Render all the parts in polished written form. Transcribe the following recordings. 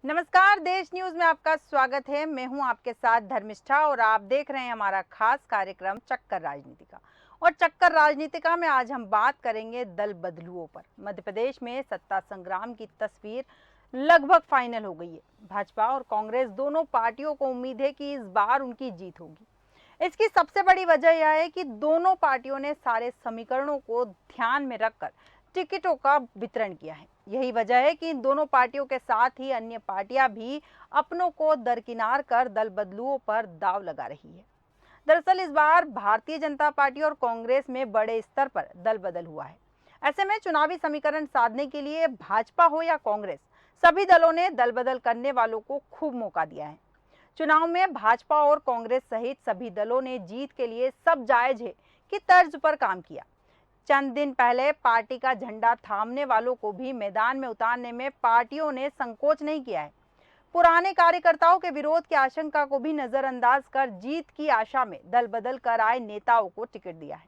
नमस्कार, देश न्यूज में आपका स्वागत है। मैं हूं आपके साथ धर्मिष्ठा और आप देख रहे हैं हमारा खास कार्यक्रम चक्कर राजनीति का। और चक्कर राजनीतिका में आज हम बात करेंगे दल बदलुओं पर। मध्य प्रदेश में सत्ता संग्राम की तस्वीर लगभग फाइनल हो गई है। भाजपा और कांग्रेस दोनों पार्टियों को उम्मीद है कि इस बार उनकी जीत होगी। इसकी सबसे बड़ी वजह यह है कि दोनों पार्टियों ने सारे समीकरणों को ध्यान में रखकर टिकटों का वितरण किया है। यही वजह है कि इन दोनों पार्टियों के साथ ही अन्य पार्टियां भी अपनों को दरकिनार कर दल बदलुओं पर दांव लगा रही है। दरअसल इस बार भारतीय जनता पार्टी और कांग्रेस में बड़े स्तर पर दल बदल हुआ है। ऐसे में चुनावी समीकरण साधने के लिए भाजपा हो या कांग्रेस, सभी दलों ने दल बदल करने वालों को खूब मौका दिया है। चुनाव में भाजपा और कांग्रेस सहित सभी दलों ने जीत के लिए सब जायज है कि तर्ज पर काम किया। चंद दिन पहले पार्टी का झंडा थामने वालों को भी मैदान में उतारने में पार्टियों ने संकोच नहीं किया है। पुराने कार्यकर्ताओं के विरोध की आशंका को भी नजरअंदाज कर जीत की आशा में दल बदल कर आए नेताओं को टिकट दिया है।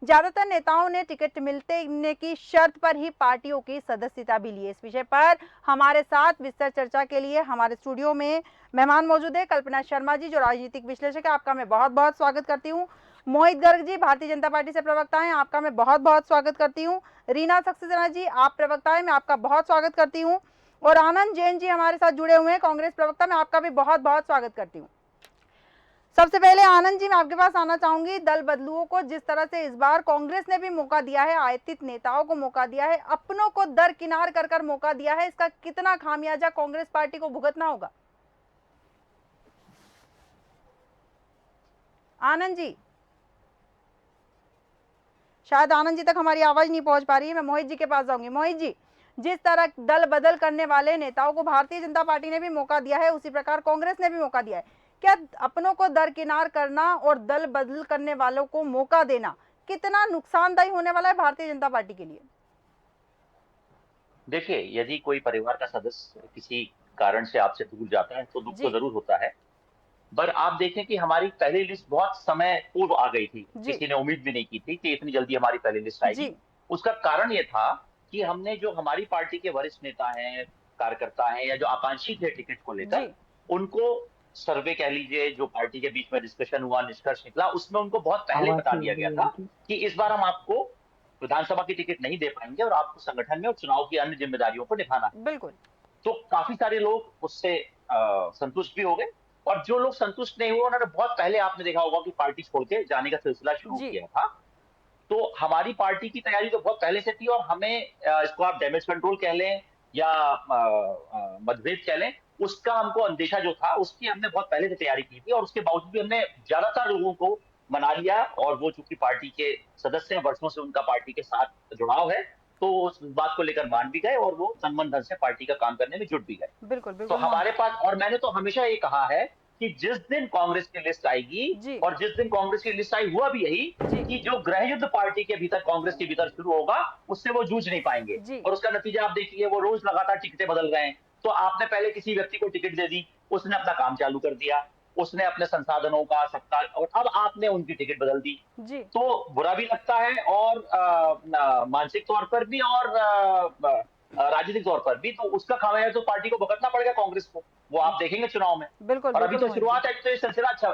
ज्यादातर नेताओं ने टिकट मिलने की शर्त पर ही पार्टियों की सदस्यता भी ली है। इस विषय पर हमारे साथ विस्तार चर्चा के लिए हमारे स्टूडियो में मेहमान मौजूद है कल्पना शर्मा जी, जो राजनीतिक विश्लेषक है। आपका मैं बहुत बहुत स्वागत करती हूँ। मोहित गर्ग जी, भारतीय जनता पार्टी से प्रवक्ता हैं, आपका मैं बहुत बहुत स्वागत करती हूँ। रीना सक्सेना जी, आप प्रवक्ता हैं, मैं आपका बहुत स्वागत करती हूँ। और आनंद जैन जी हमारे साथ जुड़े हुए हैं, कांग्रेस प्रवक्ता, मैं आपका भी बहुत बहुत स्वागत करती हूँ। सबसे पहले आनंद जी, मैं आपके पास आना चाहूंगी। दल बदलुओं को जिस तरह से इस बार कांग्रेस ने भी मौका दिया है, आयतित नेताओं को मौका दिया है, अपनों को दरकिनार कर कर मौका दिया है, इसका कितना खामियाजा कांग्रेस पार्टी को भुगतना होगा? आनंद जी, शायद आनंद जी तक हमारी आवाज नहीं पहुंच पा रही है। मैं मोहित जी के पास जाऊंगी। मोहित जी, जिस तरह दल बदल करने वाले नेताओं को भारतीय जनता पार्टी ने भी मौका दिया है, उसी प्रकार कांग्रेस ने भी मौका दिया है। क्या अपनों को दरकिनार करना और दल बदल करने वालों को मौका देना कितना नुकसानदायी होने वाला है भारतीय जनता पार्टी के लिए? देखिए, यदि कोई परिवार का सदस्य किसी कारण से आपसे दूर जाता है तो दुख तो जी जरूर होता है। पर आप देखें कि हमारी पहली लिस्ट बहुत समय पूर्व आ गई थी। जी किसी ने उम्मीद भी नहीं की थी कि इतनी जल्दी हमारी पहली लिस्ट आएगी। जी उसका कारण ये था कि हमने जो हमारी पार्टी के वरिष्ठ नेता हैं, कार्यकर्ता हैं या जो आकांक्षी थे टिकट को लेकर, जी उनको सर्वे कह लीजिए, जो पार्टी के बीच में डिस्कशन हुआ, निष्कर्ष निकला, उसमें उनको बहुत पहले आवाज बता नहीं दिया आ गया रही है था इनकी। कि इस बार हम आपको विधानसभा की टिकट नहीं दे पाएंगे और आपको संगठन में और चुनाव की अन्य जिम्मेदारियों को निभाना है। बिल्कुल। तो काफी सारे लोग उससे संतुष्ट भी हो गए। और जो लोग संतुष्ट नहीं हुए, उन्होंने बहुत पहले, आपने देखा होगा कि पार्टी छोड़ के जाने का सिलसिला शुरू जी किया था। तो हमारी पार्टी की तैयारी तो बहुत पहले से थी और हमें इसको आप डैमेज कंट्रोल कह लें या मतभेद कह लें, उसका हमको अंदेशा जो था उसकी हमने बहुत पहले से तैयारी की थी। और उसके बावजूद भी हमने ज्यादातर लोगों को मना लिया। और वो चूंकि पार्टी के सदस्य हैं, वर्षों से उनका पार्टी के साथ जुड़ाव है, तो उस बात को लेकर मान भी गए और वो तन मन धन से पार्टी का काम करने में जुट भी गए। बिल्कुल तो बिल्कुल मोहन। हमारे पास, और मैंने तो हमेशा ये कहा है कि जिस दिन कांग्रेस की लिस्ट आएगी, जी और जिस दिन कांग्रेस की लिस्ट आई, हुआ भी यही जी कि जो गृह युद्ध पार्टी के भीतर, कांग्रेस के भीतर शुरू होगा, उससे वो जूझ नहीं पाएंगे। जी और उसका नतीजा आप देखिए, वो रोज लगातार टिकटें बदल रहे हैं। तो आपने पहले किसी व्यक्ति को टिकट दे दी, उसने अपना काम चालू कर दिया, उसने अपने संसाधनों का सत्ता, और अब आपने उनकी टिकट बदल दी। जी तो बुरा भी लगता है, और मानसिक तौर पर भी और राजनीतिक तौर पर भी। तो उसका खामियाजा तो पार्टी को भुगतना पड़ेगा, कांग्रेस को। वो आप देखेंगे चुनाव में। बिल्कुल और अभी बिल्कुल तो मोहित जी। शुरुआत है, तो ये सिलसिला अच्छा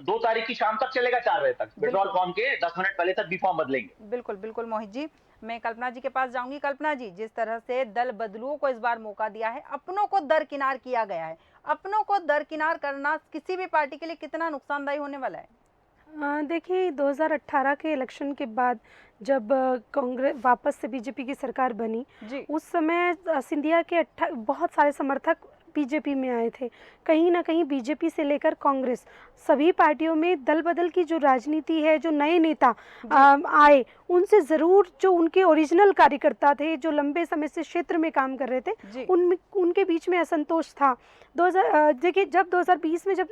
2 तारीख की शाम तक चलेगा, 4 बजे तक। विड्रॉल बिल्कुल फॉर्म के 10 मिनट पहले तक भी फॉर्म बदलेंगे। बिल्कुल बिल्कुल मोहित जी। मैं कल्पना जी के पास जाऊंगी। कल्पना जी, जिस तरह से दल बदलुओं को इस बार मौका दिया है, अपनों को दरकिनार किया गया है, अपनों को दरकिनार करना किसी भी पार्टी के लिए कितना नुकसानदायी होने वाला है? देखिए 2018 के इलेक्शन के बाद जब कांग्रेस वापस से बीजेपी की सरकार बनी, जी उस समय सिंधिया के बहुत सारे समर्थक बीजेपी में आए थे। कहीं ना कहीं बीजेपी से लेकर कांग्रेस, सभी पार्टियों में दल बदल की जो राजनीति है, जो नए नेता आए, उनसे ज़रूर जो उनके ओरिजिनल कार्यकर्ता थे, जो लंबे समय से क्षेत्र में काम कर रहे थे, जी उनके बीच में असंतोष था। 2000 देखिए, जब 2020 में जब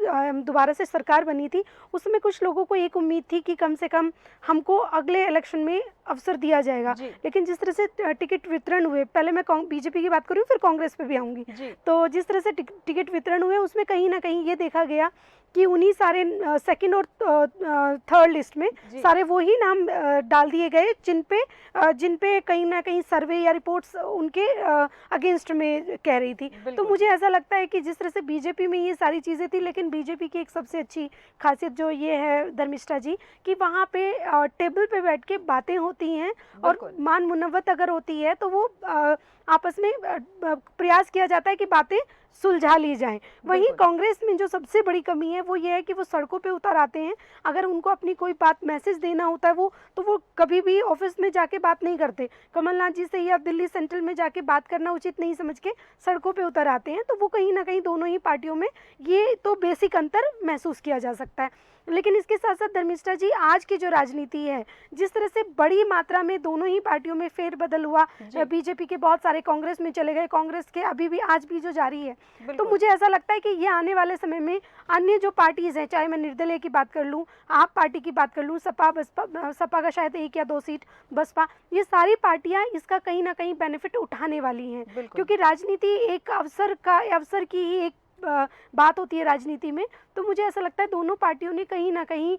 दोबारा से सरकार बनी थी, उसमें कुछ लोगों को एक उम्मीद थी कि कम से कम हमको अगले इलेक्शन में अवसर दिया जाएगा। जी लेकिन जिस तरह से टिकट वितरण हुए, पहले मैं बीजेपी की बात करूँ फिर कांग्रेस पे भी आऊँगी। जी तो जिस तरह से टिकट वितरण हुए उसमें कहीं ना कहीं ये देखा गया कि उन्हीं सारे सेकंड और थर्ड लिस्ट में सारे वही नाम डाल दिए गए जिन पे कहीं ना कहीं सर्वे या रिपोर्ट्स उनके अगेंस्ट में कह रही थी। तो मुझे ऐसा लगता है कि जिस तरह से बीजेपी में ये सारी चीज़ें थी, लेकिन बीजेपी की एक सबसे अच्छी खासियत जो ये है धर्मिष्ठा जी कि वहाँ पे टेबल पे बैठ के बातें होती हैं और मान मुनव्वत अगर होती है तो वो आपस में प्रयास किया जाता है कि बातें सुलझा ली जाएं। वहीं कांग्रेस में जो सबसे बड़ी कमी है वो ये है कि वो सड़कों पे उतर आते हैं। अगर उनको अपनी कोई बात मैसेज देना होता है वो कभी भी ऑफिस में जाके बात नहीं करते। कमलनाथ जी से या दिल्ली सेंट्रल में जाके बात करना उचित नहीं समझ के सड़कों पे उतर आते हैं। तो वो कहीं ना कहीं दोनों ही पार्टियों में ये तो बेसिक अंतर महसूस किया जा सकता है। लेकिन इसके साथ साथ धर्मिष्ठा जी, आज की जो राजनीति है, जिस तरह से बड़ी मात्रा में दोनों ही पार्टियों में फेरबदल हुआ, बीजेपी के बहुत सारे कांग्रेस में चले गए, कांग्रेस के अभी भी आज भी जो जारी है, तो मुझे ऐसा लगता है कि ये आने वाले समय में अन्य जो पार्टीज हैं, चाहे मैं निर्दलीय की बात कर लूँ, आप पार्टी की बात कर लूँ, सपा का शायद 1 या 2 सीट, बसपा, ये सारी पार्टियां इसका कहीं ना कहीं बेनिफिट उठाने वाली हैं। क्योंकि राजनीति एक अवसर की ही एक बात होती है राजनीति में। तो मुझे ऐसा लगता है दोनों पार्टियों ने कहीं ना कहीं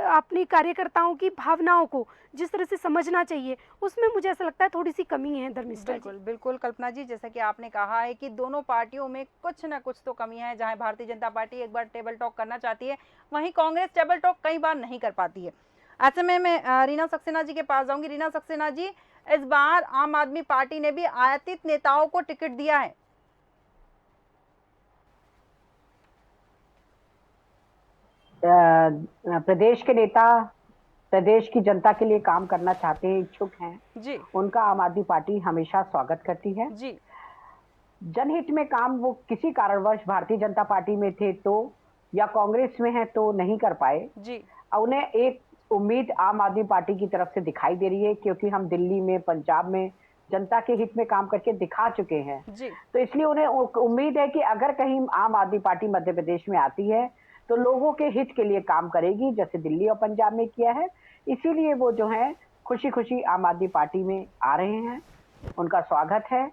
अपनी कार्यकर्ताओं की भावनाओं को जिस तरह से समझना चाहिए, उसमें मुझे ऐसा लगता है थोड़ी सी कमी है धर्मिष्ठा जी। बिल्कुल बिल्कुल कल्पना जी, जैसा कि आपने कहा है कि दोनों पार्टियों में कुछ ना कुछ तो कमियां हैं। जहां भारतीय जनता पार्टी एक बार टेबल टॉक करना चाहती है, वहीं कांग्रेस टेबल टॉक कई बार नहीं कर पाती है। ऐसे में मैं रीना सक्सेना जी के पास जाऊंगी। रीना सक्सेना जी, इस बार आम आदमी पार्टी ने भी आयातित नेताओं को टिकट दिया है। प्रदेश के नेता प्रदेश की जनता के लिए काम करना चाहते हैं, इच्छुक हैं जी, उनका आम आदमी पार्टी हमेशा स्वागत करती है जी, जनहित में काम वो किसी कारणवश भारतीय जनता पार्टी में थे तो या कांग्रेस में है तो नहीं कर पाए जी, उन्हें एक उम्मीद आम आदमी पार्टी की तरफ से दिखाई दे रही है, क्योंकि हम दिल्ली में, पंजाब में जनता के हित में काम करके दिखा चुके हैं। जी, तो इसलिए उन्हें उम्मीद है कि अगर कहीं आम आदमी पार्टी मध्य प्रदेश में आती है तो लोगों के हित के लिए काम करेगी, जैसे दिल्ली और पंजाब में किया है। इसीलिए वो जो है खुशी खुशी आम आदमी पार्टी में आ रहे हैं, उनका स्वागत है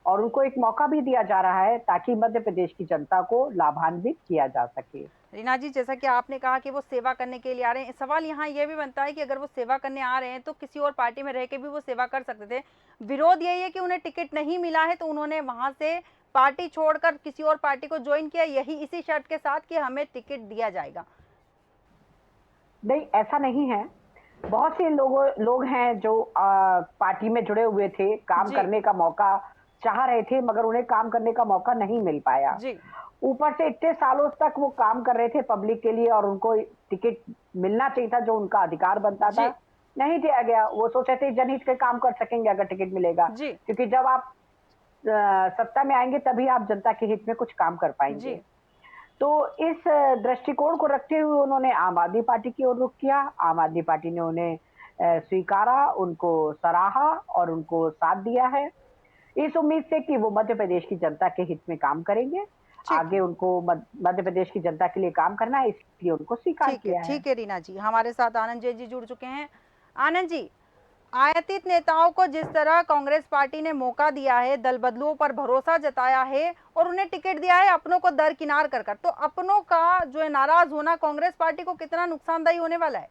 और उनको एक मौका भी दिया जा रहा है ताकि मध्य प्रदेश की जनता को लाभान्वित किया जा सके। रीना जी, जैसा कि आपने कहा कि वो सेवा करने के लिए आ रहे हैं, सवाल यहाँ ये भी बनता है कि अगर वो सेवा करने आ रहे हैं तो किसी और पार्टी में रह के भी वो सेवा कर सकते थे। विरोध यही है कि उन्हें टिकट नहीं मिला है, तो उन्होंने वहां से पार्टी छोड़कर किसी और पार्टी को ज्वाइन किया, यही इसी शर्त के साथ कि हमें टिकट दिया जाएगा। नहीं, ऐसा नहीं है। बहुत से लोग हैं जो पार्टी में जुड़े हुए थे, काम करने का मौका चाह रहे थे, मगर उन्हें काम करने का मौका नहीं मिल पाया। ऊपर से इतने सालों तक वो काम कर रहे थे पब्लिक के लिए और उनको टिकट मिलना चाहिए था, जो उनका अधिकार बनता था, नहीं दिया गया। वो सोचे थे जनहित के काम कर सकेंगे अगर टिकट मिलेगा, क्योंकि जब आप सत्ता में आएंगे तभी आप जनता के हित में कुछ काम कर पाएंगे। तो इस दृष्टिकोण को रखते हुए उन्होंने आम आदमी पार्टी की ओर रुख किया। आम आदमी पार्टी ने उन्हें स्वीकारा, उनको सराहा और उनको साथ दिया है, इस उम्मीद से कि वो मध्य प्रदेश की जनता के हित में काम करेंगे। आगे उनको मध्य प्रदेश की जनता के लिए काम करना है, इसलिए उनको स्वीकार किया है। ठीक है रीना जी, हमारे साथ आनंद जैन जी जुड़ चुके हैं। आनंद जी, आयातित नेताओं को जिस तरह कांग्रेस पार्टी ने मौका दिया है, दल बदलुओं पर भरोसा जताया है और उन्हें टिकट दिया है अपनों को दरकिनार कर कर, तो अपनों का जो है नाराज होना कांग्रेस पार्टी को कितना नुकसानदायी होने वाला है?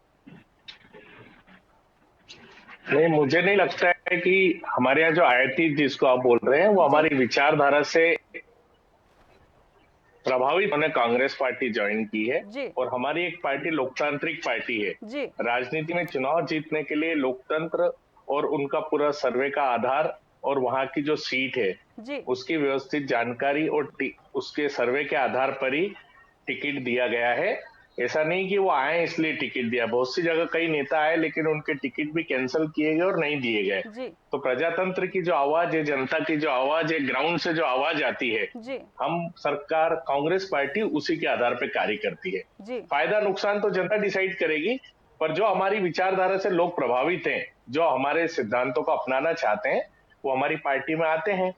नहीं, मुझे नहीं लगता है कि हमारे यहाँ जो आयातित जिसको आप बोल रहे हैं वो हमारी विचारधारा से प्रभावित होने कांग्रेस पार्टी ज्वाइन की है। और हमारी एक पार्टी लोकतांत्रिक पार्टी है। राजनीति में चुनाव जीतने के लिए लोकतंत्र और उनका पूरा सर्वे का आधार और वहां की जो सीट है उसकी व्यवस्थित जानकारी और उसके सर्वे के आधार पर ही टिकट दिया गया है। ऐसा नहीं कि वो आए इसलिए टिकट दिया। बहुत सी जगह कई नेता आए लेकिन उनके टिकट भी कैंसिल किए गए और नहीं दिए गए। तो प्रजातंत्र की जो आवाज है, जनता की जो आवाज है, ग्राउंड से जो आवाज आती है, हम सरकार कांग्रेस पार्टी उसी के आधार पर कार्य करती है। फायदा नुकसान तो जनता डिसाइड करेगी, पर जो हमारी विचारधारा से लोग प्रभावित हैं, जो हमारे सिद्धांतों को अपनाना चाहते हैं, वो हमारी पार्टी में आते हैं।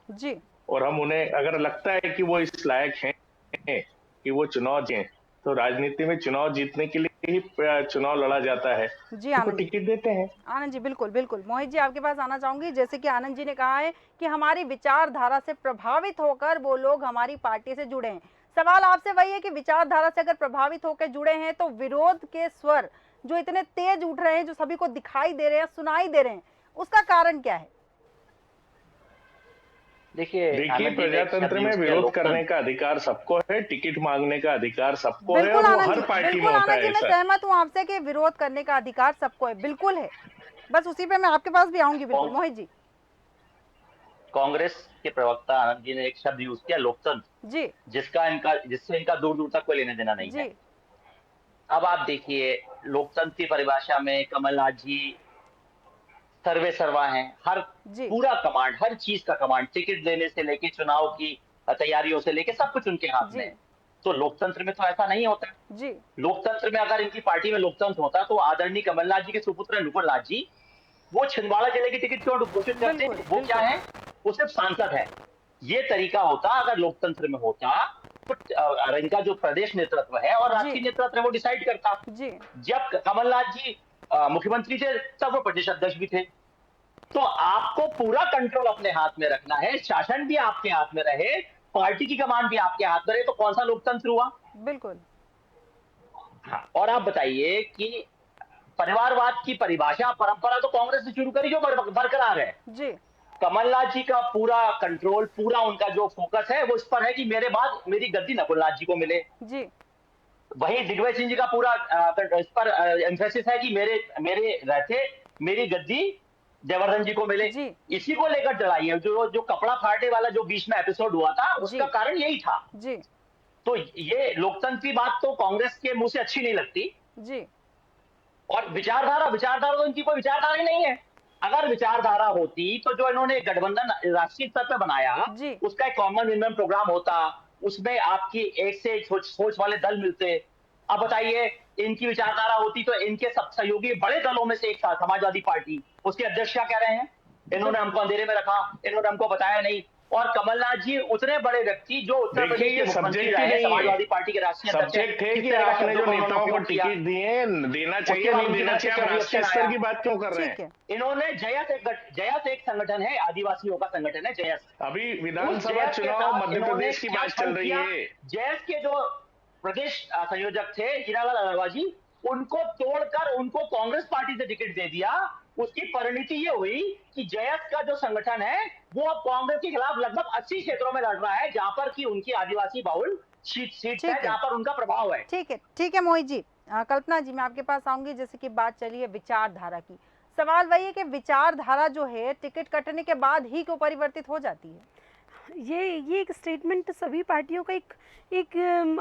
और हम उन्हें अगर लगता है कि वो इस लायक हैं कि वो चुनाव जीतें, तो राजनीति में चुनाव जीतने के लिए ही चुनाव लड़ा जाता है, जी उनको टिकट देते हैं। आनंद जी बिल्कुल बिल्कुल। मोहित जी आपके पास आना चाहूंगी। जैसे कि आनंद जी ने कहा है कि हमारी विचारधारा से प्रभावित होकर वो लोग हमारी पार्टी से जुड़े हैं। सवाल आपसे वही है कि विचारधारा से अगर प्रभावित होकर जुड़े हैं तो विरोध के स्वर जो इतने तेज उठ रहे हैं, जो सभी को दिखाई दे रहे हैं, सुनाई दे रहे हैं, उसका कारण क्या है? देखिए प्रजातंत्र में विरोध करने का अधिकार सबको है, टिकट मांगने का अधिकार सबको है, बिल्कुल और वो आनंद हर जी, पार्टी में बिल्कुल होता आनंद जी, है मैं सर। सहमत हूँ आपसे कि विरोध करने का अधिकार सबको है, बिल्कुल है। बस उसी पे मैं आपके पास भी आऊंगी। बिल्कुल मोहित जी। कांग्रेस के प्रवक्ता आनंद जी ने एक शब्द यूज किया, लोकतंत्र जी, जिससे इनका दूर दूर तक कोई लेने देना नहीं है। अब आप देखिए, लोकतंत्र की परिभाषा में कमलनाथ जी सर्वे सर्वा हैं, हर पूरा कमांड, हर चीज का कमांड, टिकट लेने से लेके चुनाव की तैयारियों से लेके सब कुछ उनके हाथ में है। तो लोकतंत्र में तो ऐसा नहीं होता जी। लोकतंत्र में अगर इनकी पार्टी में लोकतंत्र होता तो आदरणीय कमलनाथ जी के सुपुत्र नुपुर नाथ जी वो छिंदवाड़ा जिले की टिकट क्यों घोषित करते? वो क्या है? वो सिर्फ सांसद है। ये तरीका होता अगर लोकतंत्र में होता तो इनका जो प्रदेश नेतृत्व है और राष्ट्रीय नेतृत्व है वो डिसाइड करता। जब कमलनाथ जी मुख्यमंत्री थे तब वो प्रदेश अध्यक्ष भी थे। तो आपको पूरा कंट्रोल अपने हाथ में रखना है, शासन भी आपके हाथ में रहे, पार्टी की कमान भी आपके हाथ में रहे, तो कौन सा लोकतंत्र हुआ? बिल्कुल। हाँ, और आप बताइए कि परिवारवाद की परिभाषा परंपरा तो कांग्रेस ने शुरू करी जो बरकरार है जी। कमलनाथ जी का पूरा कंट्रोल, पूरा उनका जो फोकस है वो इस पर है कि मेरे बाद मेरी गद्दी नकुलनाथ जी को मिले जी। वही दिग्विजय सिंह जी का पूरा इस पर एम्फेसिस है कि मेरे रहते मेरी गद्दी जयवर्धन जी को मिले जी। इसी को लेकर लड़ाई है। जो कपड़ा फाड़ने वाला जो बीच में एपिसोड हुआ था उसका कारण यही था जी। तो ये लोकतंत्र की बात तो कांग्रेस के मुंह से अच्छी नहीं लगती जी। और विचारधारा तो इनकी कोई विचारधारा ही नहीं है। अगर विचारधारा होती तो जो इन्होंने गठबंधन राष्ट्रीय स्तर पर बनाया उसका एक कॉमन मिनिमम प्रोग्राम होता, उसमें आपकी एक से एक सोच वाले दल मिलते। अब बताइए, इनकी विचारधारा होती तो इनके सब सहयोगी बड़े दलों में से एक था समाजवादी पार्टी, उसके अध्यक्ष क्या कह रहे हैं? इन्होंने हमको अंधेरे में रखा, इन्होंने हमको बताया नहीं। और कमलनाथ जी उतने बड़े व्यक्ति जो उत्तर प्रदेश के मुख्यमंत्री रहे, समाजवादी पार्टी के राष्ट्रीय सब्जेक्ट है कि आपने जो नेताओं को टिकट दिए, देना चाहिए नहीं देना चाहिए, आप राष्ट्रीय स्तर की बात क्यों कर रहे हैं? इन्होंने जयस एक संगठन है, आदिवासियों का संगठन है जयस। अभी विधानसभा चुनाव मध्य प्रदेश की बात चल रही है। जयस के जो प्रदेश संयोजक थे हीरालाल अग्रवाल जी, उनको तोड़कर उनको कांग्रेस पार्टी से टिकट दे दिया। उसकी परिणति ये हुई कि जयस का जो संगठन है वो अब कांग्रेस के खिलाफ लगभग 80 क्षेत्रों में लड़ रहा है जहां पर कि उनकी आदिवासी बहुल सीट है, जहां पर उनका प्रभाव है। ठीक है मोहित जी। कल्पना जी, मैं आपके पास आऊंगी। जैसे कि बात चली है विचारधारा की, सवाल वही है कि विचारधारा जो है टिकट कटने के बाद ही क्यों परिवर्तित हो जाती है? ये एक स्टेटमेंट सभी पार्टियों का एक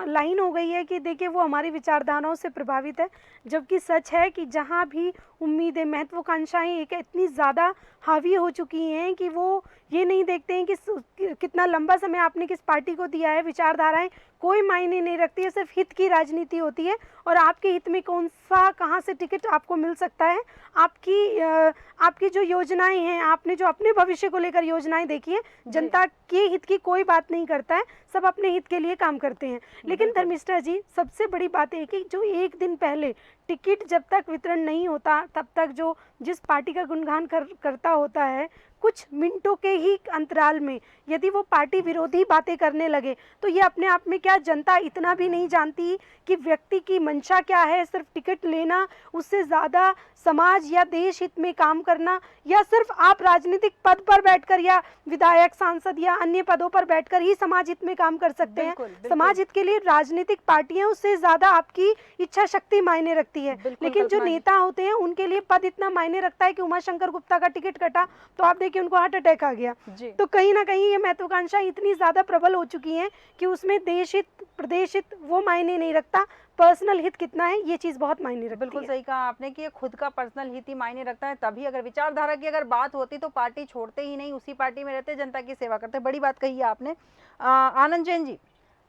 लाइन हो गई है कि देखिए वो हमारी विचारधाराओं से प्रभावित है, जबकि सच है कि जहाँ भी उम्मीदें, महत्वाकांक्षाएं एक इतनी ज़्यादा हावी हो चुकी हैं कि वो ये नहीं देखते हैं कि कितना लंबा समय आपने किस पार्टी को दिया है। विचारधाराएं कोई मायने नहीं रखती है, सिर्फ हित की राजनीति होती है और आपके हित में कौन सा कहाँ से टिकट आपको मिल सकता है, आपकी जो योजनाएं हैं, आपने जो अपने भविष्य को लेकर योजनाएं देखी हैं, जनता के हित की कोई बात नहीं करता है, सब अपने हित के लिए काम करते हैं। लेकिन धर्मिष्ठा जी, सबसे बड़ी बात है कि जो एक दिन पहले टिकट जब तक वितरण नहीं होता तब तक जो जिस पार्टी का गुणगान करता होता है, कुछ मिनटों के ही अंतराल में यदि वो पार्टी विरोधी बातें करने लगे तो ये अपने आप में क्या जनता इतना भी नहीं जानती कि व्यक्ति की मंशा क्या है? सिर्फ टिकट लेना, उससे ज़्यादा समाज या देश हित में काम करना, या सिर्फ आप राजनीतिक पद पर बैठकर या विधायक, सांसद या अन्य पदों पर बैठकर ही समाज हित में काम कर सकते हैं? समाज हित के लिए राजनीतिक पार्टियां, उससे ज़्यादा आपकी इच्छा शक्ति मायने रखती है। लेकिन जो नेता होते हैं उनके लिए पद इतना मायने रखता है कि उमाशंकर गुप्ता का टिकट कटा तो आप देखिए उनको हार्ट अटैक आ गया। तो कहीं ना कहीं ये महत्वाकांक्षा इतनी ज्यादा प्रबल हो चुकी है कि उसमें देश हित, प्रदेश हित वो मायने नहीं रखता, पर्सनल हित कितना है ये चीज बहुत मायने रखती है। बिल्कुल सही कहा आपने कि ये खुद का पर्सनल हित ही मायने रखता है। तभी अगर विचारधारा की अगर बात होती तो पार्टी छोड़ते ही नहीं, उसी पार्टी में रहते, जनता की सेवा करते। बड़ी बात कही है आपने। आनंद जैन जी,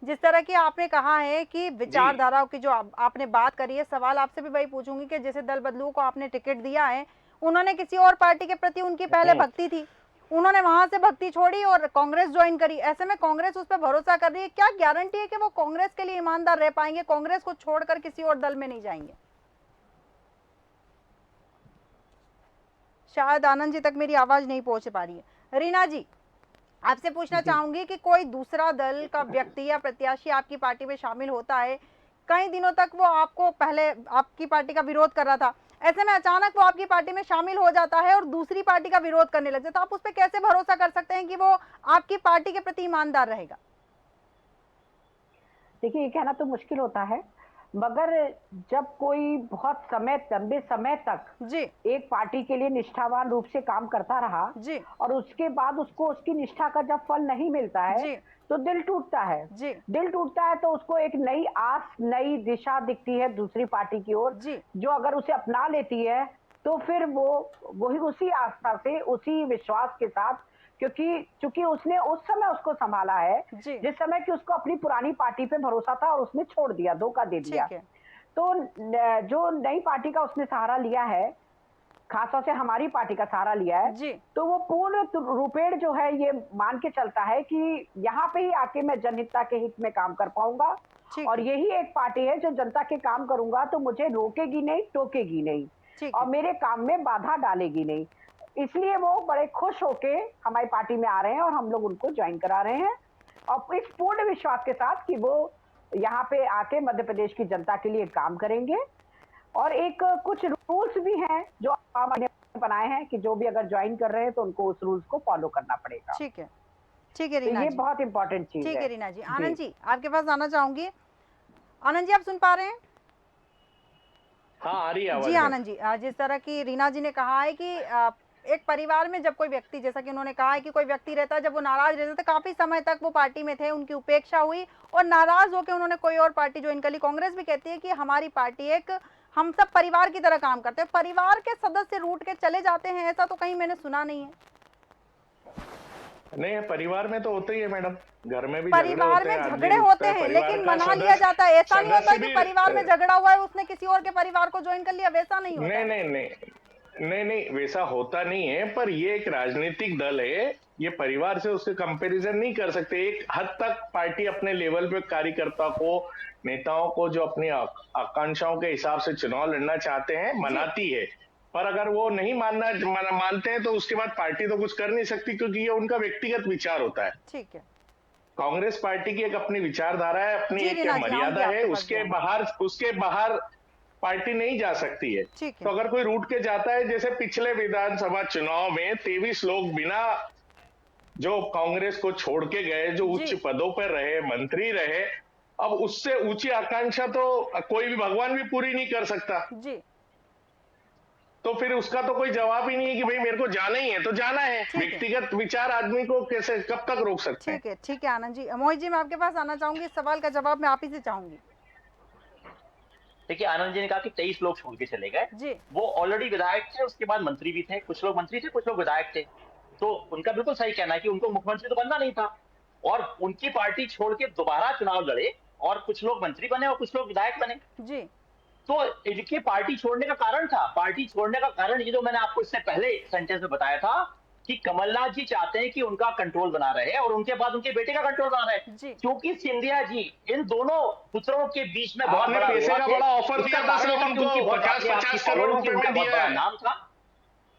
जिस तरह की आपने कहा है कि विचारधाराओं की जो आपने बात करी है, सवाल आपसे भी वही पूछूंगी कि जैसे दल बदलुओं को आपने टिकट दिया है, उन्होंने किसी और पार्टी के प्रति उनकी पहले भक्ति थी, उन्होंने वहां से भक्ति छोड़ी और कांग्रेस ज्वाइन करी। ऐसे में कांग्रेस उस पर भरोसा कर रही है, क्या गारंटी है कि वो कांग्रेस के लिए ईमानदार रह पाएंगे, कांग्रेस को छोड़कर किसी और दल में नहीं जाएंगे? शायद आनंद जी तक मेरी आवाज नहीं पहुंच पा रही है। रीना जी, आपसे पूछना चाहूंगी कि कोई दूसरा दल का व्यक्ति या प्रत्याशी आपकी पार्टी में शामिल होता है, कई दिनों तक वो आपको पहले आपकी पार्टी का विरोध कर रहा था, ऐसे में अचानक वो आपकी पार्टी में शामिल हो जाता है और दूसरी पार्टी का विरोध करने लग जाता है, तो आप उस पर कैसे भरोसा कर सकते हैं कि वो आपकी पार्टी के प्रति ईमानदार रहेगा? देखिए, ये कहना तो मुश्किल होता है, मगर जब कोई बहुत समय, लंबे समय तक जी एक पार्टी के लिए निष्ठावान रूप से काम करता रहा जी और उसके बाद उसको उसकी निष्ठा का जब फल नहीं मिलता है जी तो दिल टूटता है। जी दिल टूटता है तो उसको एक नई आस, नई दिशा दिखती है दूसरी पार्टी की ओर, जी जो अगर उसे अपना लेती है तो फिर वो वही उसी आस्था से, उसी विश्वास के साथ, क्योंकि चूंकि उसने उस समय उसको संभाला है जी जिस समय कि उसको अपनी पुरानी पार्टी पे भरोसा था और उसने छोड़ दिया, धोखा दे दिया। ठीक है तो जो नई पार्टी का उसने सहारा लिया है, खासतौर से हमारी पार्टी का सहारा लिया है, जी तो वो पूर्ण रूपेण जो है ये मान के चलता है कि यहाँ पे ही आके मैं जनहित के हित में काम कर पाऊंगा ठीक और है यही एक पार्टी है जो जनता के काम करूंगा तो मुझे रोकेगी नहीं, टोकेगी नहीं ठीक और है मेरे काम में बाधा डालेगी नहीं। इसलिए वो बड़े खुश होके हमारी पार्टी में आ रहे हैं और हम लोग उनको ज्वाइन करा रहे हैं और इस पूर्ण विश्वास के साथ कि वो यहाँ पे आके मध्य प्रदेश की जनता के लिए काम करेंगे। और एक कुछ रूल्स भी हैं जो हमने बनाए हैं कि जो भी अगर ज्वाइन कर रहे हैं तो उनको उस रूल्स को फॉलो करना पड़ेगा। ठीक है ठीक है तो रीना ये जी, बहुत इंपॉर्टेंट चीज ठीक है। है रीना जी। आनंद जी, आपके पास आना चाहूंगी। आनंद जी, आप सुन पा रहे हैं? हाँ, आ रही है आवाज जी में। आनंद जी, जिस तरह की रीना जी ने कहा है कि एक परिवार में जब कोई व्यक्ति, जैसा कि उन्होंने कहा है कि कोई व्यक्ति रहता है, जब वो नाराज रहते थे, काफी समय तक वो पार्टी में थे, उनकी उपेक्षा हुई और नाराज होकर उन्होंने कोई और पार्टी ज्वाइन कर ली। कांग्रेस भी कहती है कि हमारी पार्टी एक, हम सब परिवार की तरह काम करते हैं, परिवार के सदस्य रूठ के चले जाते हैं, ऐसा तो कहीं मैंने सुना नहीं है। नहीं, परिवार में तो होते ही है मैडम, घर में भी परिवार में झगड़े होते हैं लेकिन मना लिया जाता है, ऐसा नहीं होता कि परिवार में झगड़ा हुआ है उसने किसी और के परिवार को ज्वाइन कर लिया, वैसा नहीं होता। नहीं नहीं नहीं नहीं नहीं, वैसा होता नहीं है, पर ये एक राजनीतिक दल है, ये परिवार से उससे कंपैरिजन नहीं कर सकते। एक हद तक पार्टी अपने लेवल पे कार्यकर्ता को, नेताओं को जो अपनी आकांक्षाओं के हिसाब से चुनाव लड़ना चाहते हैं मनाती है, पर अगर वो नहीं मानते हैं तो उसके बाद पार्टी तो कुछ कर नहीं सकती, क्योंकि ये उनका व्यक्तिगत विचार होता है। ठीक है, कांग्रेस पार्टी की एक अपनी विचारधारा है, अपनी जी एक रीना जी, मर्यादा आऊंगी है, आपके पास उसके बाहर पार्टी नहीं जा सकती है। ठीक है तो अगर कोई रूट के जाता है, जैसे पिछले विधानसभा चुनाव में 23 लोग बिना, जो कांग्रेस को छोड़ के गए, जो जी। उच्च पदों पर रहे, मंत्री रहे, अब उससे ऊंची आकांक्षा तो कोई भी भगवान भी पूरी नहीं कर सकता। जी, तो फिर उसका तो कोई जवाब ही नहीं है कि भाई मेरे को जाना ही है तो जाना है। ठीक है। व्यक्तिगत विचार आदमी को कैसे, कब तक रोक सकते हैं? ठीक है आनंद जी। मोहित जी, मैं आपके पास आना चाहूंगी, इस सवाल का जवाब मैं आप ही से चाहूंगी। देखिए, आनंद जी ने कहा कि 23 लोग छोड़ के चले गए, जी वो ऑलरेडी विधायक थे, उसके बाद मंत्री भी थे, कुछ लोग मंत्री थे, कुछ लोग विधायक थे, तो उनका बिल्कुल सही कहना है कि उनको मुख्यमंत्री तो बनना नहीं था और उनकी पार्टी छोड़ के दोबारा चुनाव लड़े और कुछ लोग मंत्री बने और कुछ लोग विधायक बने। जी तो इनके पार्टी छोड़ने का कारण था, पार्टी छोड़ने का कारण ये जो मैंने आपको इससे पहले सेंटेंस में बताया था कि कमलनाथ जी चाहते हैं कि उनका कंट्रोल बना रहे और उनके बाद उनके बेटे का कंट्रोल बना रहे, जी क्योंकि सिंधिया जी इन दोनों पुत्रों के बीच में बहुत आपने बड़ा पैसे का विवाद है। बड़ा ऑफर उसका दिया था कारण सिर्फ था कि उनको उनकी बहुत 50-50 करोड़ फॉलोइंग थी, रुपए उनका में बहुत दिया बड़ा है। नाम था,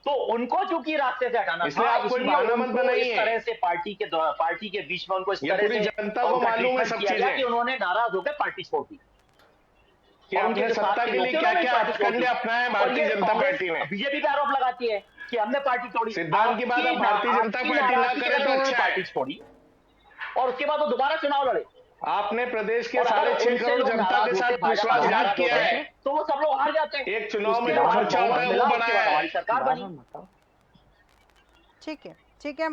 तो उनको चूंकि रास्ते से हटाना इसलिए था, आप कोई इसलिए बहाना मत उनको बनाइए। इस तरह से पार्टी के बीच में उनको इस ये तरह पूरी से जनता को उनका मालूम है ट्रीटमेंट सब किया गया चीजें कि उन्होंने नाराज होकर पार्टी छोड़ दी कि और उनके आपने जो साथ सत्ता के लिए लोग थे, क्या उन्होंने क्या पार्टी छोड़ दी। हथकंडे अपनाए और भारतीय ये जनता कांग्रेस पार्टी ने। बीजेपी पे आरोप लगाती है कि हमने पार्टी तोड़ी। सिद्धांत की बात अब भारतीय जनता आपकी पार्टी ना नाराजगी के करे वजह तो से उन्होंने अच्छा है। पार्टी छोड़ी और उसके बाद वो दोबारा चुनाव लड़े आपने प्रदेश के और अगर 6.5 उनसे करोड़ लोग जनता नाराज के होते, साथ भाजपा विश्वासघात नाराज किया होते, है। तो वो सब लोग हार जाते हैं। एक चुनाव में उसके जो बाद खर्चा बहुमत होता है मिला, वो उसके बाद बढ़ाया हमारी है। सरकार बनी। ठीक है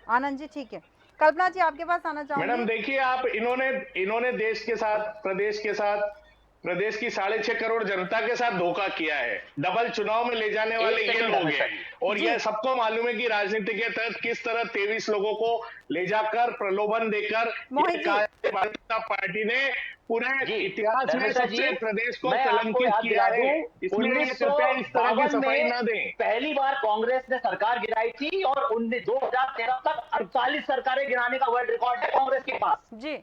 आनंद जी, ठीक है। कल्पना जी, आपके पास आना मैडम चाहूंगी। देखिए, आप इन्होंने देश के साथ, प्रदेश के साथ प्रदेश की 6.5 करोड़ जनता के साथ धोखा किया है। डबल चुनाव में ले जाने वाले ये लोग हैं और यह सबको मालूम है कि राजनीति के तहत किस तरह 23 लोगों को ले जाकर प्रलोभन देकर भारतीय जनता पार्टी ने पूरे इतिहास में सबसे प्रदेश को कलंकित किया है। इसलिए ये कृपया इस तरह की सफाई न दें। पहली बार कांग्रेस ने सरकार गिराई थी और 2013 तक 48 सरकारें गिराने का वर्ल्ड रिकॉर्ड है कांग्रेस के पास जी,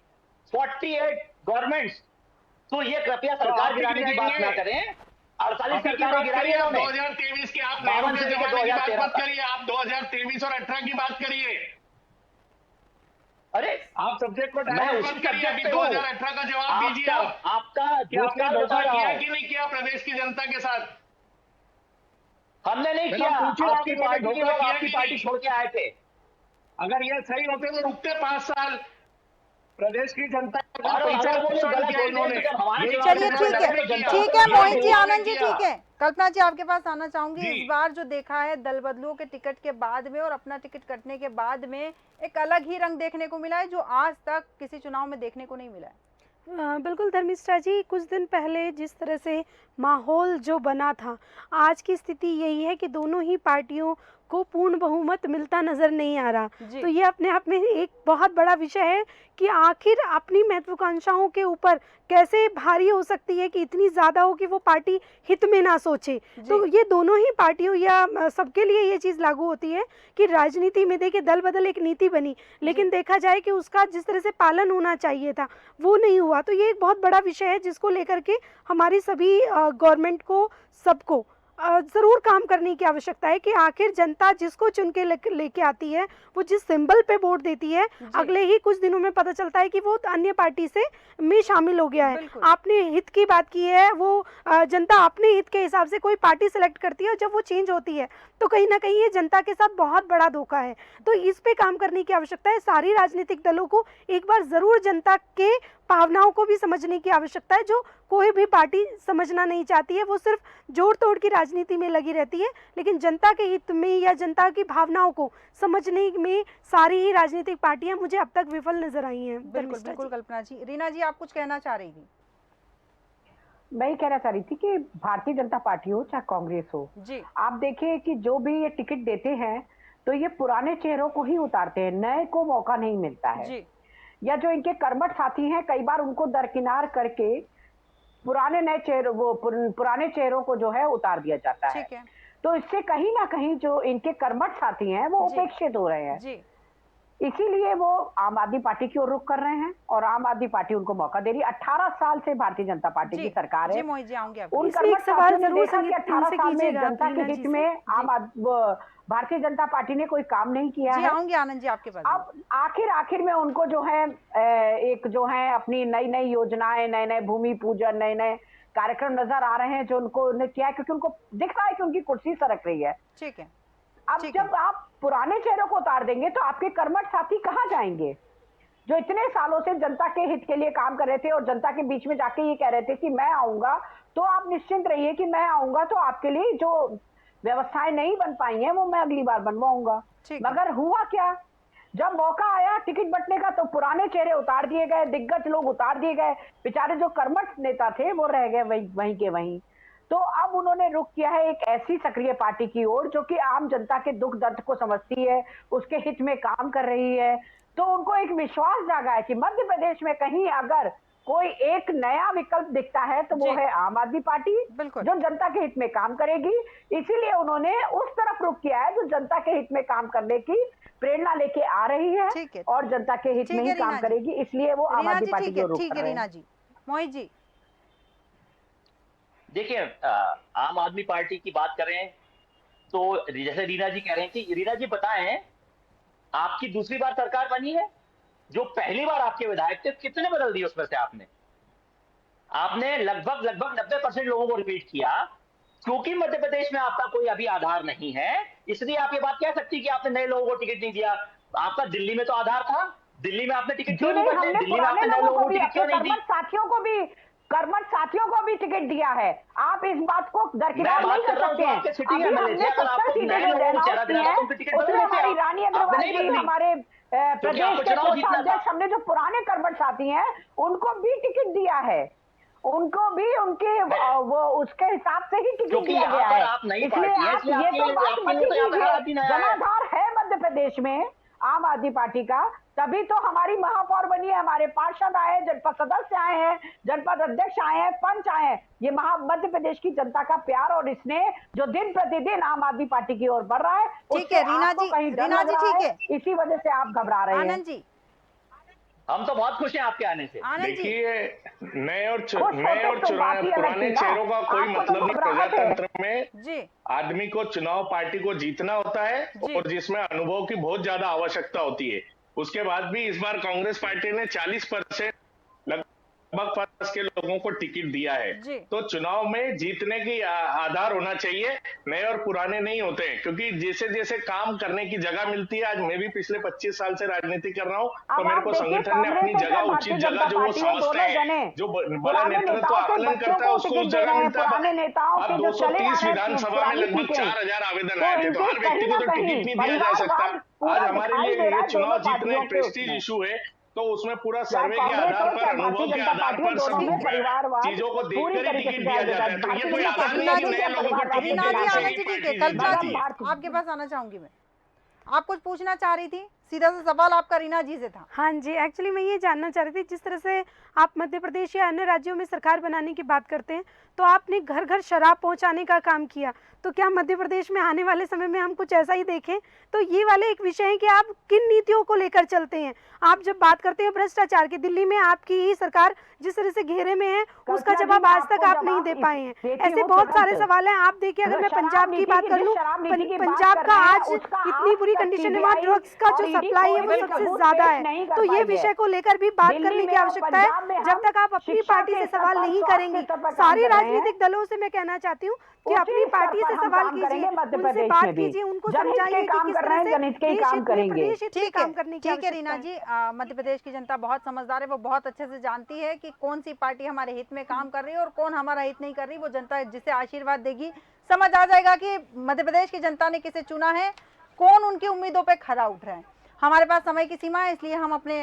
48 गवर्नमेंट्स। तो ये कृपया सरकार गिराने की बात ना करें। 48 सरकारें गिराई है 2023 की, आप 2013 की बात मत करिए, आप 2023 और 18 की बात करिए। अरे आप सब्जेक्ट को मैं उसी सब्जेक्ट पे 2018 का जवाब दीजिए। आपका आपने धोखा किया कि नहीं किया प्रदेश की जनता के साथ? हमने नहीं किया, आपकी पार्टी के लोग आपकी पार्टी छोड़ के आए थे। अगर ये सही होते तो रुकते 5 साल। प्रदेश की जनता चलिए ठीक है मोहित जी, आनंद जी ठीक है। कल्पना जी आपके पास आना चाहूंगी। इस बार जो देखा है दल बदलुओं के टिकट के बाद में और अपना टिकट कटने के बाद में एक अलग ही रंग देखने को मिला है जो आज तक किसी चुनाव में देखने को नहीं मिला है। बिल्कुल धर्मिष्ठा जी, कुछ दिन पहले जिस तरह से माहौल जो बना था, आज की स्थिति यही है कि दोनों ही पार्टियों को पूर्ण बहुमत मिलता नजर नहीं आ रहा। तो ये अपने आप में एक बहुत बड़ा विषय है कि आखिर अपनी महत्वाकांक्षाओं के ऊपर कैसे भारी हो सकती है कि इतनी ज़्यादा हो कि वो पार्टी हित में ना सोचे। तो ये दोनों ही पार्टियों या सबके लिए ये चीज़ लागू होती है कि राजनीति में देखिए दल बदल एक नीति बनी, लेकिन देखा जाए कि उसका जिस तरह से पालन होना चाहिए था वो नहीं हुआ। तो ये एक बहुत बड़ा विषय है जिसको लेकर के हमारी सभी गवर्नमेंट को, सबको ज़रूर काम करने की आवश्यकता है कि आखिर जनता जिसको चुन के लेके आती है, वो जिस सिंबल पे वोट देती है, अगले ही कुछ दिनों में पता चलता है कि वो अन्य पार्टी से में शामिल हो गया है। आपने हित की बात की है, वो जनता अपने हित के हिसाब से कोई पार्टी सेलेक्ट करती है और जब वो चेंज होती है तो कहीं ना कहीं ये जनता के साथ बहुत बड़ा धोखा है। तो इस पे काम करने की आवश्यकता है। सारी राजनीतिक दलों को एक बार ज़रूर जनता के भावनाओं को भी समझने की आवश्यकता है, जो कोई भी पार्टी समझना नहीं चाहती है। वो सिर्फ जोड़ तोड़ की राजनीति में लगी रहती है, लेकिन जनता के हित में या जनता की भावनाओं को समझने में सारी ही राजनीतिक पार्टियां मुझे अब तक विफल नजर आई हैं। बिल्कुल बिल्कुल कल्पना जी। रीना जी आप कुछ कहना चाह रही थी? मैं ही कहना चाह रही थी कि भारतीय जनता पार्टी हो चाहे कांग्रेस हो जी, आप देखिए कि जो भी ये टिकट देते हैं तो ये पुराने चेहरों को ही उतारते हैं, नए को मौका नहीं मिलता है जी। या जो इनके कर्मठ साथी हैं कई बार उनको दरकिनार करके पुराने चेहरों को जो है उतार दिया जाता है। तो इससे कहीं ना कहीं जो इनके कर्मठ साथी हैं वो उपेक्षित हो रहे हैं जी। इसीलिए वो आम आदमी पार्टी की ओर रुख कर रहे हैं और आम आदमी पार्टी उनको मौका दे रही है। 18 साल से भारतीय जनता पार्टी की सरकार है। उन कर्मठ साथियों ने देखा कि 18 साल में जनता के हित में भारतीय जनता पार्टी ने कोई काम नहीं किया है। आऊंगी आनंद जी आपके पास। अब आखिर में उनको जो है एक जो है अपनी नई नई योजनाएं, नए नए भूमि पूजन, नए नए कार्यक्रम नजर आ रहे हैं जो उनको किया है, क्योंकि उनको दिख रहा है कि उनकी कुर्सी सरक रही है। ठीक है। अब जब आप पुराने चेहरों को उतार देंगे तो आपके कर्मठ साथी कहाँ जाएंगे, जो इतने सालों से जनता के हित के लिए काम कर रहे थे और जनता के बीच में जाके ये कह रहे थे कि मैं आऊंगा, तो आप निश्चिंत रहिए कि मैं आऊंगा तो आपके लिए जो व्यवस्थाएं नहीं बन पाई हैं वो मैं अगली बार बनवाऊंगा। मगर हुआ क्या, जब मौका आया टिकट बंटने का तो पुराने चेहरे उतार दिए गए, दिग्गज लोग उतार दिए गए, बेचारे जो कर्मठ नेता थे वो रह गए वहीं के वहीं। तो अब उन्होंने रुख किया है एक ऐसी सक्रिय पार्टी की ओर जो कि आम जनता के दुख दर्द को समझती है, उसके हित में काम कर रही है। तो उनको एक विश्वास जागा है कि मध्य प्रदेश में कहीं अगर कोई एक नया विकल्प दिखता है तो वो है आम आदमी पार्टी, जो जनता के हित में काम करेगी। इसीलिए उन्होंने उस तरफ रुख किया है जो जनता के हित में काम करने की प्रेरणा लेके आ रही है और जनता के हित में ही काम करेगी। इसलिए वो आम आदमी पार्टी की ओर रुख कर रहे हैं। मोहित जी देखिए, आम आदमी पार्टी की बात करें तो जैसे रीना जी कह रही थी, रीना जी बताएं आपकी दूसरी बार सरकार बनी है, जो पहली बार आपके विधायक थे कितने बदल दिए उसमें से आपने लगभग 90% लोगों को रिपीट किया। क्योंकि मध्य प्रदेश में आपका कोई अभी आधार नहीं है, इसलिए आप ये बात कह सकती कि आपने नए लोगों को टिकट नहीं दिया। आपका दिल्ली में तो आधार था, दिल्ली में आपने टिकट क्यों नहीं दिया? दिल्ली में आपने नए लोगों को टिकट क्यों नहीं दी? कर्मठ साथियों को भी टिकट दिया है। आप इस बात को दरकिनार नहीं कर सकते हैं। हमारी रानी अग्रवाल जी, हमारे प्रदेश के कोषाध्यक्ष, हमने जो पुराने कर्मठ साथी हैं उनको भी टिकट दिया है। उनको भी उनके वो उसके हिसाब से ही टिकट क्योंकि दिया यहाँ गया पर है। आप नई इसलिए पार्टी है, आप इसलिए ये तो बात आपके मत लिए तो यहाँ पे कीजिए। हालात ही नया है। जनाधार है मध्य प्रदेश में आम आदमी पार्टी का, तभी तो हमारी महापौर बनी है, हमारे पार्षद आए, जनपद सदस्य आए हैं, जनपद अध्यक्ष आए हैं, पंच आए हैं। ये मध्य प्रदेश की जनता का प्यार और स्नेह जो दिन प्रतिदिन आम आदमी पार्टी की ओर बढ़ रहा है, ठीक है रीना आपको जी, कहीं डर रीना लग जी रहा ठीक है, है। इसी वजह से आप घबरा रहे हैं। आनंद जी, हम तो बहुत खुश हैं आपके आने से। आनंद जी, देखिए नए और तो बात ही अलग पुराने थी ना। चेहरों का कोई आपको तो मतलब नहीं। घबराहट है। प्रजातंत्र में जी आदमी को चुनाव पार्टी को जीतना होता है जी। और जिसमें अनुभव की बहुत ज्यादा आवश्यकता होती है। उसके बाद भी इस बार कांग्रेस पार्टी ने 40% लगभग पास के लोगों को टिकट दिया है। तो चुनाव में जीतने की आधार होना चाहिए, नए और पुराने नहीं होते हैं। क्योंकि जैसे जैसे काम करने की जगह मिलती है, आज मैं भी पिछले 25 साल से राजनीति कर रहा हूँ, तो मेरे को संगठन ने अपनी जगह, उचित जगह जो वो समझते हैं, जो बड़ा नेतृत्व आकलन करता है, उसको उस जगह मिलता है। पुराने नेताओं अब के जो चले आ 230 रहे विधानसभा में लगभग 4000 आवेदन आए थे, तो हर व्यक्ति को तो टिकट नहीं दिया जा सकता। आज हमारे लिए ये चुनाव जीतना एक प्रेस्टीज इशू है, तो उसमें पूरा सर्वे के आधार पर, अनुभव के आधार पर, सब चीजों को देखकर ही टिकट दिया जाता है। तो ये कोई आधार नहीं है कि नए लोगों को टिकट रीना जी, देने से आनंद ही जी ठीक है। पार्टी कल्पना जीत जी, जाती है। आपके पास आना चाहूंगी मैं। आप कुछ पूछना चाह रही थी, सीधा सा सवाल आपका रीना जी से था। हाँ जी, एक्चुअली मैं ये जानना चाह रही थी, जिस तरह से आप मध्य प्रदेश या अन्य राज्यों में सरकार बनाने की बात करते हैं, तो आपने घर घर शराब पहुंचाने का काम किया, तो क्या मध्य प्रदेश में आने वाले समय में हम कुछ ऐसा ही देखें? तो ये वाले एक विषय है कि आप किन नीतियों को लेकर चलते हैं। आप जब बात करते हैं भ्रष्टाचार की, दिल्ली में आपकी ही सरकार जिस तरह से घेरे में है, उसका जवाब आज तक आप नहीं दे पाए हैं। ऐसे बहुत सारे सवाल हैं। आप देखिए, अगर मैं पंजाब की बात कर लूँ, पंजाब का आज इतनी बुरी कंडीशन है, वहाँ ड्रग्स का जो सप्लाई है वो सबसे ज्यादा है। तो ये विषय को लेकर भी बात करने की आवश्यकता है। जब तक आप अपनी पार्टी से सवाल नहीं करेंगे, सारी राजनीतिक दलों से मैं कहना चाहती हूँ कि अपनी पार्टी से सवाल कीजिए, उनसे बात कीजिए, उनको समझाइए कि किस तरह से देश हित में काम करने की ठीक है आवश्यकता रीना है। जी, मध्य प्रदेश की जनता बहुत समझदार है, वो बहुत अच्छे से जानती है कि कौन सी पार्टी हमारे हित में काम कर रही है और कौन हमारा हित नहीं कर रही। वो जनता जिसे आशीर्वाद देगी, समझ आ जाएगा कि मध्य प्रदेश की जनता ने किसे चुना है, कौन उनकी उम्मीदों पे खरा उठ रहा है। हमारे पास समय की सीमा है, इसलिए हम अपने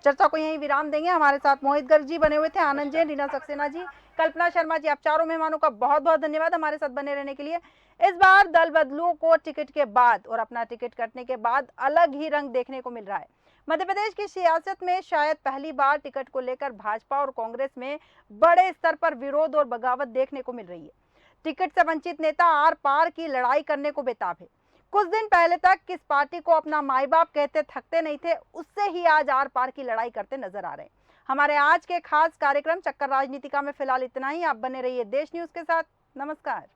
चर्चा को यहीं विराम देंगे। हमारे साथ मोहित गर्ग जी बने हुए थे, आनंद जैन, रीना सक्सेना जी, कल्पना शर्मा जी, आप चारों मेहमानों का बहुत बहुत धन्यवाद हमारे साथ बने रहने के लिए। इस बार दल बदलुओं को टिकट के बाद और अपना टिकट कटने के बाद अलग ही रंग देखने को मिल रहा है। मध्य प्रदेश की सियासत में शायद पहली बार टिकट को लेकर भाजपा और कांग्रेस में बड़े स्तर पर विरोध और बगावत देखने को मिल रही है। टिकट से वंचित नेता आर पार की लड़ाई करने को बेताब है। कुछ दिन पहले तक किस पार्टी को अपना माई बाप कहते थकते नहीं थे, उससे ही आज आर पार की लड़ाई करते नजर आ रहे हैं। हमारे आज के खास कार्यक्रम चक्कर राजनीतिका में फिलहाल इतना ही। आप बने रहिए देश न्यूज के साथ। नमस्कार।